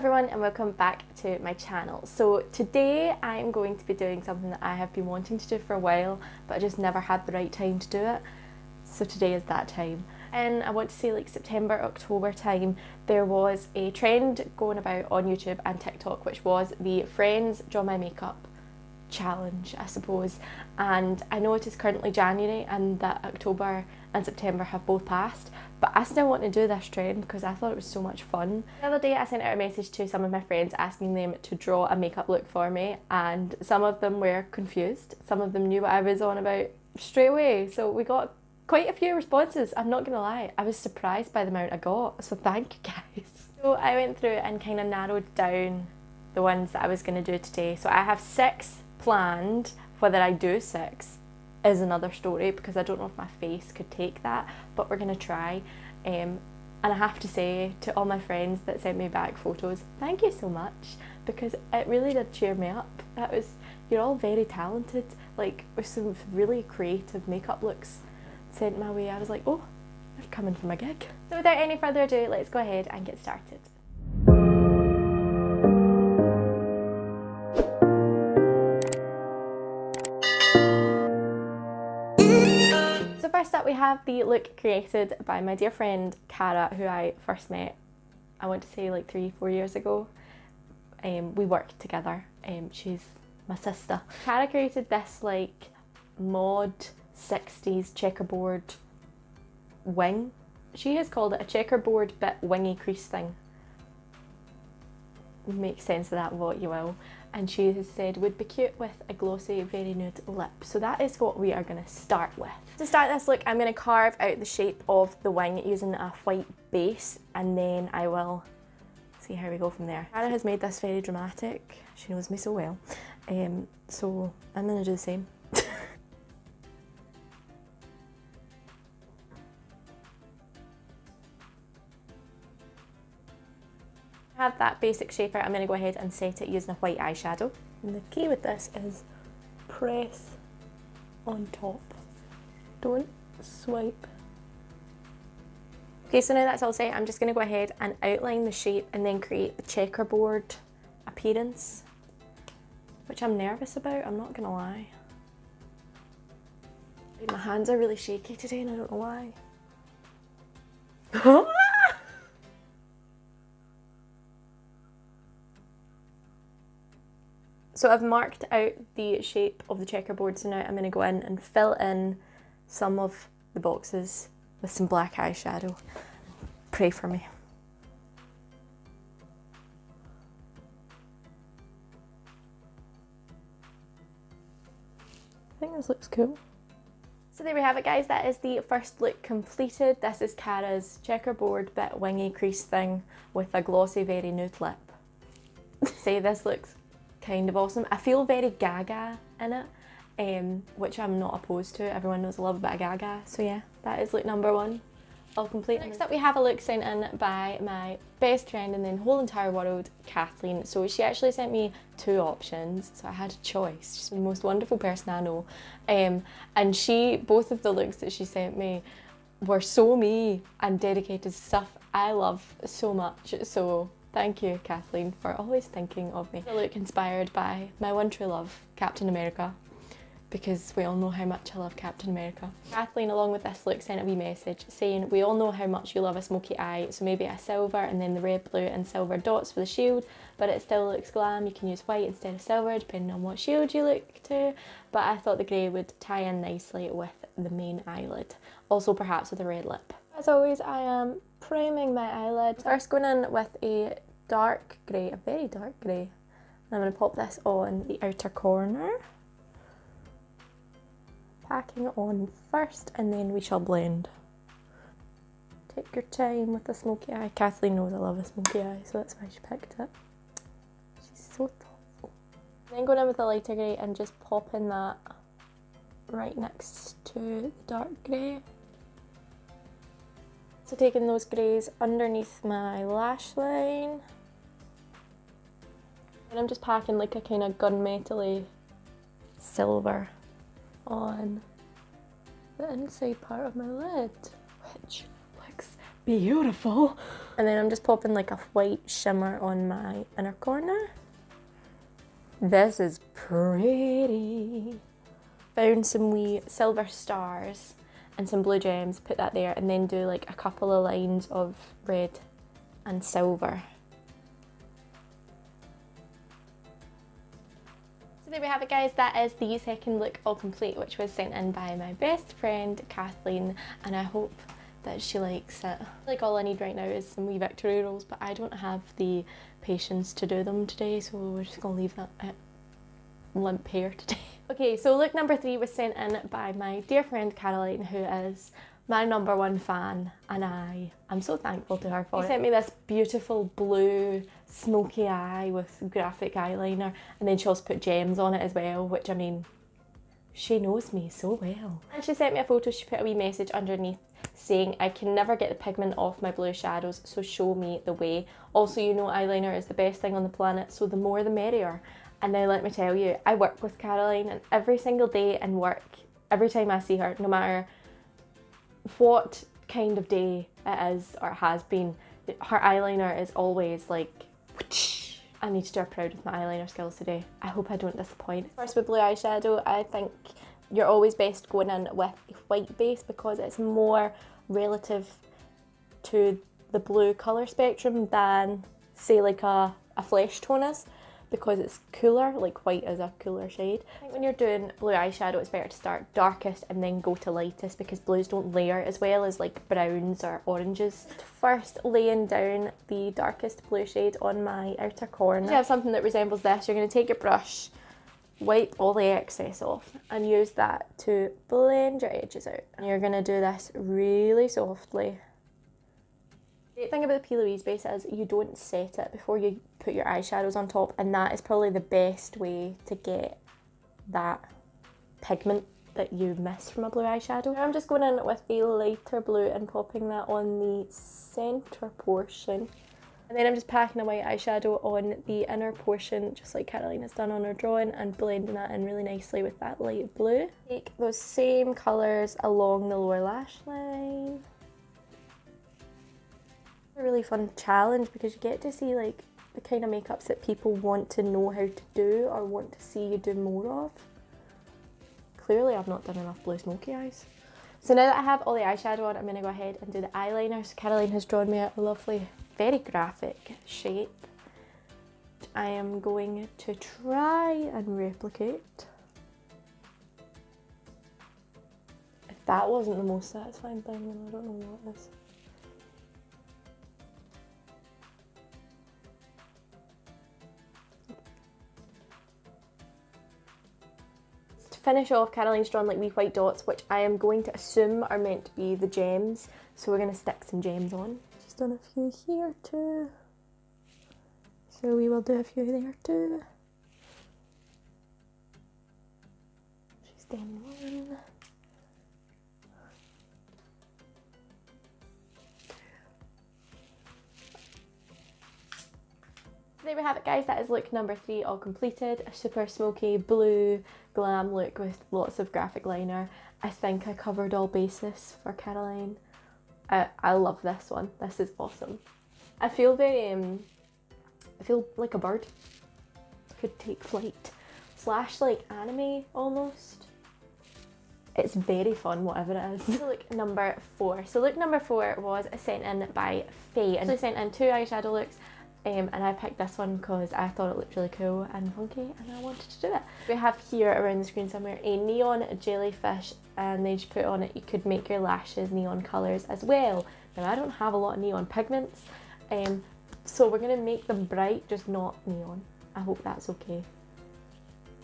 everyone and welcome back to my channel. So today I'm going to be doing something that I have been wanting to do for a while but I just never had the right time to do it. So today is that time. And I want to say like September, October time, there was a trend going about on YouTube and TikTok which was the Friends Draw My Makeup challenge, I suppose. And I know it is currently January and that October and September have both passed, but I still want to do this trend because I thought it was so much fun. The other day I sent out a message to some of my friends asking them to draw a makeup look for me, and some of them were confused, some of them knew what I was on about straight away, so we got quite a few responses. I'm not gonna lie, I was surprised by the amount I got, so thank you guys. So I went through and kind of narrowed down the ones that I was going to do today. So I have 6 planned. Whether I do 6 is another story because I don't know if my face could take that, but we're going to try. And I have to say to all my friends that sent me back photos, thank you so much, because it really did cheer me up. You're all very talented, like with some really creative makeup looks sent my way. I was like, oh, they're coming from a gig. So without any further ado, let's go ahead and get started. So first up we have the look created by my dear friend Cara, who I first met, I want to say like 3-4 years ago. We worked together. She's my sister. Cara created this like mod 60s checkerboard wing. She has called it a checkerboard bit wingy crease thing. Make sense of that what you will. And she has said would be cute with a glossy, very nude lip. So that is what we are going to start with. To start this look, I'm going to carve out the shape of the wing using a white base, and then I will see how we go from there. Cara has made this very dramatic. She knows me so well. So I'm going to do the same. Have that basic shape out, I'm going to go ahead and set it using a white eyeshadow. And the key with this is press on top. Don't swipe. Okay, so now that's all set, I'm just going to go ahead and outline the shape and then create the checkerboard appearance, which I'm nervous about, I'm not going to lie. My hands are really shaky today and I don't know why. So I've marked out the shape of the checkerboard, so now I'm going to go in and fill in some of the boxes with some black eyeshadow. Pray for me. I think this looks cool. So there we have it guys, that is the first look completed. This is Cara's checkerboard bit wingy crease thing with a glossy, very nude lip. Say this looks kind of awesome. I feel very gaga in it, which I'm not opposed to. Everyone knows I love a bit of gaga. So yeah, that is look number 1, all complete. Next up we have a look sent in by my best friend in the whole entire world, Kathleen. So she actually sent me 2 options, so I had a choice. She's the most wonderful person I know. And both of the looks that she sent me were so me and dedicated stuff I love so much. So thank you, Kathleen, for always thinking of me. The look inspired by my one true love, Captain America, because we all know how much I love Captain America. Kathleen, along with this look, sent a wee message saying, we all know how much you love a smoky eye, so maybe a silver and then the red, blue and silver dots for the shield, but it still looks glam. You can use white instead of silver, depending on what shield you look to, but I thought the grey would tie in nicely with the main eyelid. Also perhaps with a red lip. As always, I am priming my eyelids. First going in with a dark grey, a very dark grey. I'm going to pop this on the outer corner. Packing it on first and then we shall blend. Take your time with the smoky eye. Kathleen knows I love a smoky eye, so that's why she picked it. She's so thoughtful. Then going in with the lighter grey and just popping that right next to the dark grey. So taking those greys underneath my lash line. And I'm just packing like a kind of gunmetal-y silver on the inside part of my lid, which looks beautiful. And then I'm just popping like a white shimmer on my inner corner. This is pretty. Found some wee silver stars and some blue gems, put that there, and then do like a couple of lines of red and silver. So there we have it, guys. That is the second look all complete, which was sent in by my best friend Kathleen, and I hope that she likes it. Like, all I need right now is some wee victory rolls, but I don't have the patience to do them today, so we're just gonna leave that at limp hair today. Okay, so look number 3 was sent in by my dear friend Caroline, who is my #1 fan, and I am so thankful to her for it. She sent me this beautiful blue smoky eye with graphic eyeliner, and then she also put gems on it as well, which, I mean, she knows me so well. And she sent me a photo. She put a wee message underneath saying, I can never get the pigment off my blue shadows, so show me the way. Also, you know, eyeliner is the best thing on the planet, so the more the merrier. And now let me tell you, I work with Caroline, and every single day in work, every time I see her, no matter what kind of day it is or it has been, her eyeliner is always like, whoosh. I need to do her proud with my eyeliner skills today. I hope I don't disappoint. First, with blue eyeshadow, I think you're always best going in with a white base because it's more relative to the blue colour spectrum than, say, like a flesh tone is, because it's cooler. Like, white is a cooler shade. I think when you're doing blue eyeshadow, it's better to start darkest and then go to lightest, because blues don't layer as well as like browns or oranges. First, laying down the darkest blue shade on my outer corner. If you have something that resembles this, you're going to take your brush, wipe all the excess off, and use that to blend your edges out. And you're going to do this really softly. The great thing about the P.Louise base is you don't set it before you put your eyeshadows on top, and that is probably the best way to get that pigment that you miss from a blue eyeshadow. I'm just going in with the lighter blue and popping that on the centre portion. And then I'm just packing a white eyeshadow on the inner portion, just like Caroline has done on her drawing, and blending that in really nicely with that light blue. Take those same colours along the lower lash line. A really fun challenge because you get to see like the kind of makeups that people want to know how to do or want to see you do more of. Clearly I've not done enough blue smoky eyes. So now that I have all the eyeshadow on, I'm going to go ahead and do the eyeliner. So Caroline has drawn me a lovely, very graphic shape, which I am going to try and replicate. If that wasn't the most satisfying thing, then I don't know what is. Finish off, Caroline's drawn like wee white dots, which I am going to assume are meant to be the gems, so we're going to stick some gems on. She's done a few here too, so we will do a few there too. She's done one. There we have it, guys. That is look number 3 all completed. A super smoky blue glam look with lots of graphic liner. I think I covered all bases for Caroline. I love this one. This is awesome. I feel very I feel like a bird could take flight / like anime almost. It's very fun, whatever it is. So look number 4. So look number 4 was sent in by Faye, and they sent in 2 eyeshadow looks. And I picked this one because I thought it looked really cool and funky, and I wanted to do it. We have here around the screen somewhere a neon jellyfish, and then she put on it you could make your lashes neon colours as well. Now I don't have a lot of neon pigments, so we're going to make them bright, just not neon. I hope that's okay.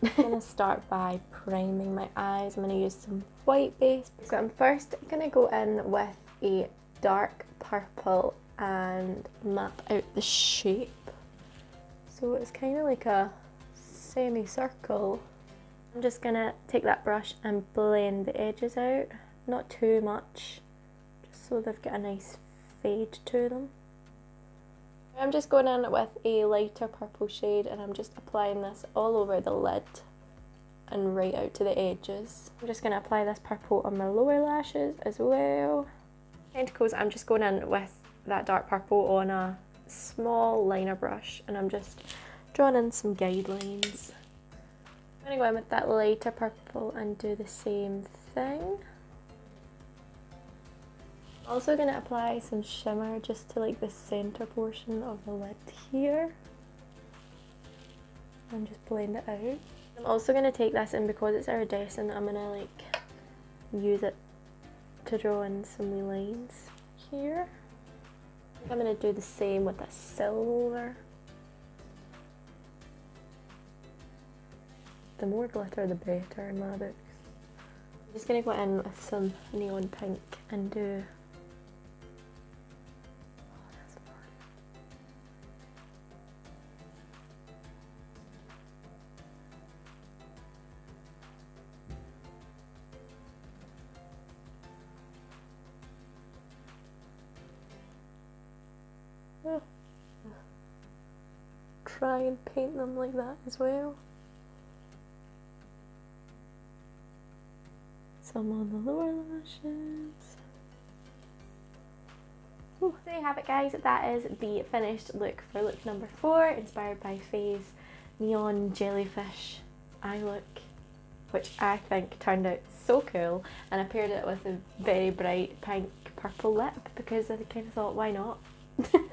I'm going to start by priming my eyes. I'm going to use some white base. So I'm first going to go in with a dark purple and map out the shape. So it's kind of like a semicircle. I'm just gonna take that brush and blend the edges out, not too much, just so they've got a nice fade to them. I'm just going in with a lighter purple shade, and I'm just applying this all over the lid and right out to the edges. I'm just gonna apply this purple on my lower lashes as well. Tentacles, I'm just going in with that dark purple on a small liner brush, and I'm just drawing in some guidelines. I'm going to go in with that lighter purple and do the same thing. Also going to apply some shimmer just to like the center portion of the lid here. And just blend it out. I'm also going to take this in because it's iridescent. I'm going to like use it to draw in some wee lines here. I'm going to do the same with that silver. The more glitter the better in my books. I'm just going to go in with some neon pink and do... Try and paint them like that as well. Some on the lower lashes. Ooh. There you have it, guys. That is the finished look for look number 4, inspired by Faye's neon jellyfish eye look, which I think turned out so cool, and I paired it with a very bright pink purple lip because I kind of thought, why not?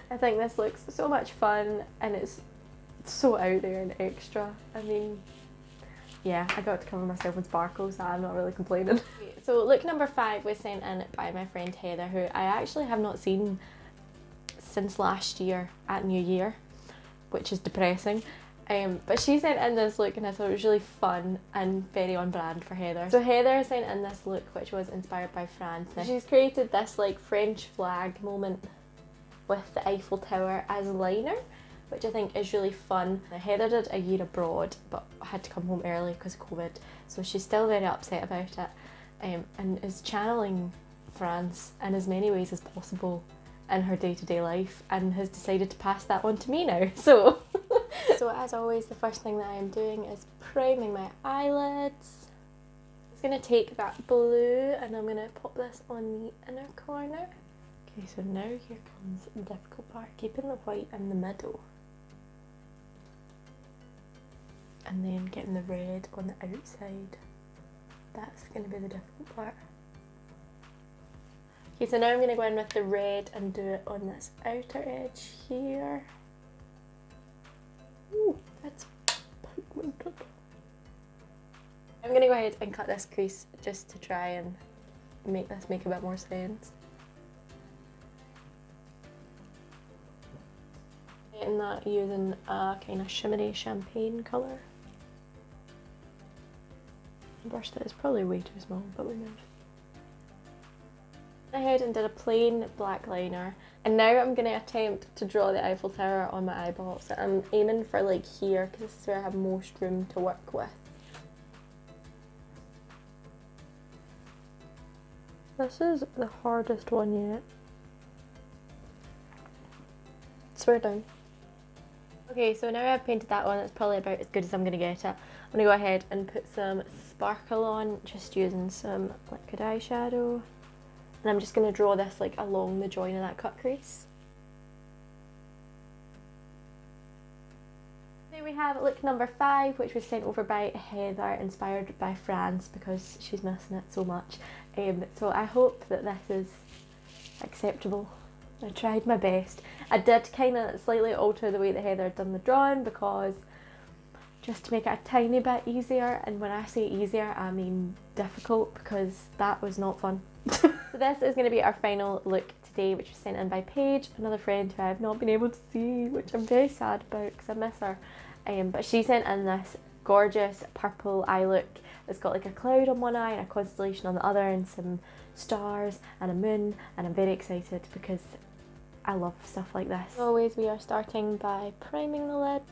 I think this looks so much fun and it's so out there and extra. I mean, yeah, I got to cover myself in sparkles, so I'm not really complaining. So look number 5 was sent in by my friend Heather, who I actually have not seen since last year at New Year, which is depressing. But she sent in this look and I thought it was really fun and very on brand for Heather. So Heather sent in this look which was inspired by France. Now, she's created this like French flag moment with the Eiffel Tower as liner, which I think is really fun. Now, Heather did a year abroad but had to come home early because of COVID, so she's still very upset about it, and is channeling France in as many ways as possible in her day-to-day life, and has decided to pass that on to me now. So so as always, the first thing that I am doing is priming my eyelids. I'm just going to take that blue and I'm going to pop this on the inner corner. Okay, so now here comes the difficult part, keeping the white in the middle. And then getting the red on the outside. That's going to be the difficult part. Okay, so now I'm going to go in with the red and do it on this outer edge here. Ooh, that's pigmented. I'm going to go ahead and cut this crease just to try and make this make a bit more sense. Getting that using a kind of shimmery champagne colour. The brush that is probably way too small, but we move. I went ahead and did a plain black liner, and now I'm going to attempt to draw the Eiffel Tower on my eyeball. So I'm aiming for like here because this is where I have most room to work with. This is the hardest one yet. Swear down. Okay, so now I've painted that on, it's probably about as good as I'm going to get it. I'm going to go ahead and put some sparkle on, just using some liquid eyeshadow. And I'm just going to draw this like along the join of that cut crease. There we have look number 5, which was sent over by Heather, inspired by France, because she's missing it so much. So I hope that this is acceptable. I tried my best. I did kind of slightly alter the way that Heather had done the drawing, because just to make it a tiny bit easier, and when I say easier I mean difficult, because that was not fun. So this is going to be our final look today, which was sent in by Paige, another friend who I have not been able to see, which I'm very sad about because I miss her. But she sent in this gorgeous purple eye look. It's got like a cloud on one eye and a constellation on the other and some stars and a moon, and I'm very excited because I love stuff like this. As always, we are starting by priming the lid.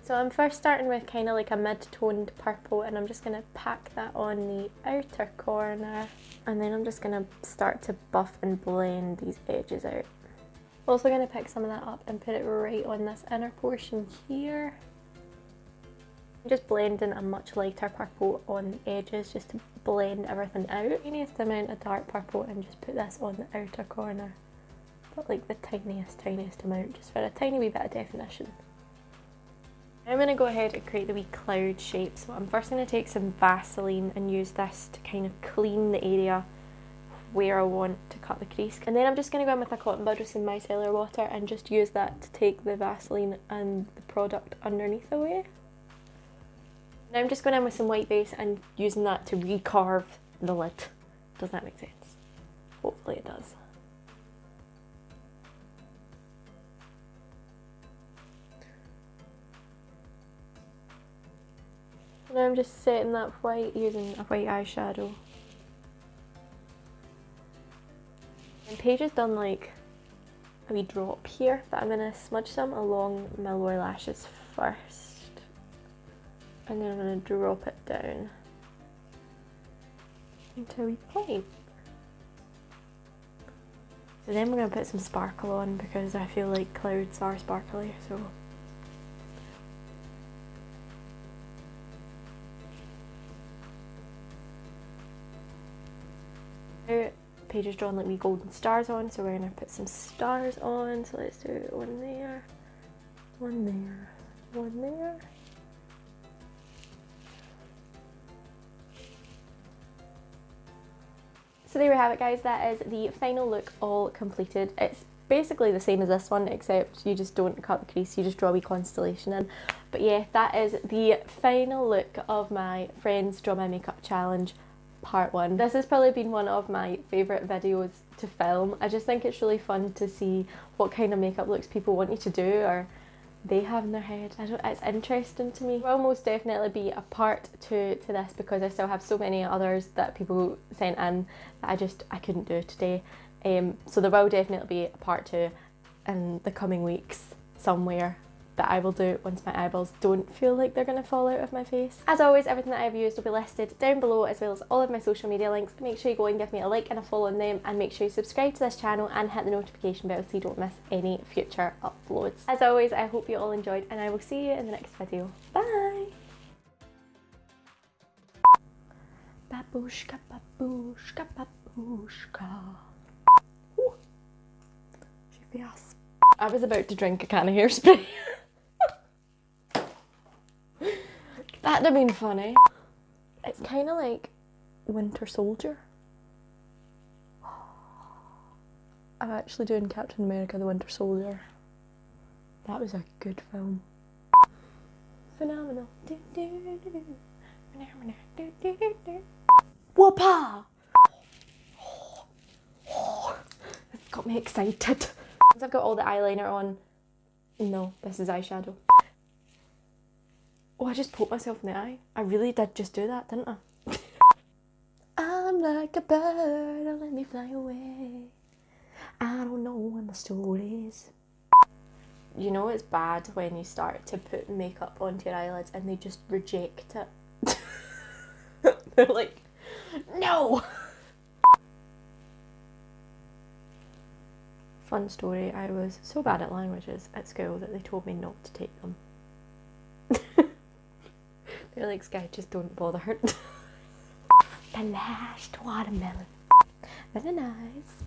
So I'm first starting with kind of like a mid-toned purple, and I'm just going to pack that on the outer corner, and then I'm just going to start to buff and blend these edges out. Also going to pick some of that up and put it right on this inner portion here. I'm just blending a much lighter purple on the edges just to blend everything out. Tiniest amount of dark purple and just put this on the outer corner but like the tiniest amount, just for a tiny wee bit of definition. I'm going to go ahead and create the wee cloud shape. So I'm first going to take some Vaseline and use this to kind of clean the area where I want to cut the crease. And then I'm just going to go in with a cotton bud with some micellar water and just use that to take the Vaseline and the product underneath away. Now I'm just going in with some white base and using that to recarve the lid. Does that make sense? Hopefully it does. Now I'm just setting that white using a white eyeshadow. And Paige has done like a wee drop here, but I'm going to smudge some along my lower lashes first. And then I'm going to drop it down into a wee point. So then we're going to put some sparkle on because I feel like clouds are sparkly, so. Now Paige has drawn like wee golden stars on, so we're going to put some stars on. So let's do one there, one there, one there. So there we have it, guys. That is the final look all completed. It's basically the same as this one, except you just don't cut the crease, you just draw a wee constellation in. But yeah, that is the final look of my Friends Draw My Makeup Challenge Part 1. This has probably been one of my favourite videos to film. I just think it's really fun to see what kind of makeup looks people want you to do or they have in their head. It's interesting to me. There will most definitely be a part 2 to this because I still have so many others that people sent in that I couldn't do today. So there will definitely be a part 2 in the coming weeks somewhere that I will do once my eyeballs don't feel like they're going to fall out of my face. As always, everything that I've used will be listed down below, as well as all of my social media links. Make sure you go and give me a like and a follow on them, and make sure you subscribe to this channel and hit the notification bell so you don't miss any future uploads. As always, I hope you all enjoyed, and I will see you in the next video. Bye! Babushka, babushka, babushka. Ooh. Yes. I was about to drink a can of hairspray. That'd have been funny. It's kind of like Winter Soldier. I'm actually doing Captain America the Winter Soldier. That was a good film. Phenomenal. Whoopah! It's got me excited. Once I've got all the eyeliner on, no, this is eyeshadow. Oh, I just poked myself in the eye. I really did just do that, didn't I? I'm like a bird, let me fly away. I don't know when the story is. You know it's bad when you start to put makeup onto your eyelids and they just reject it. They're like, no! Fun story, I was so bad at languages at school that they told me not to take them. They're like, Sky, just don't bother. The last watermelon. Very nice.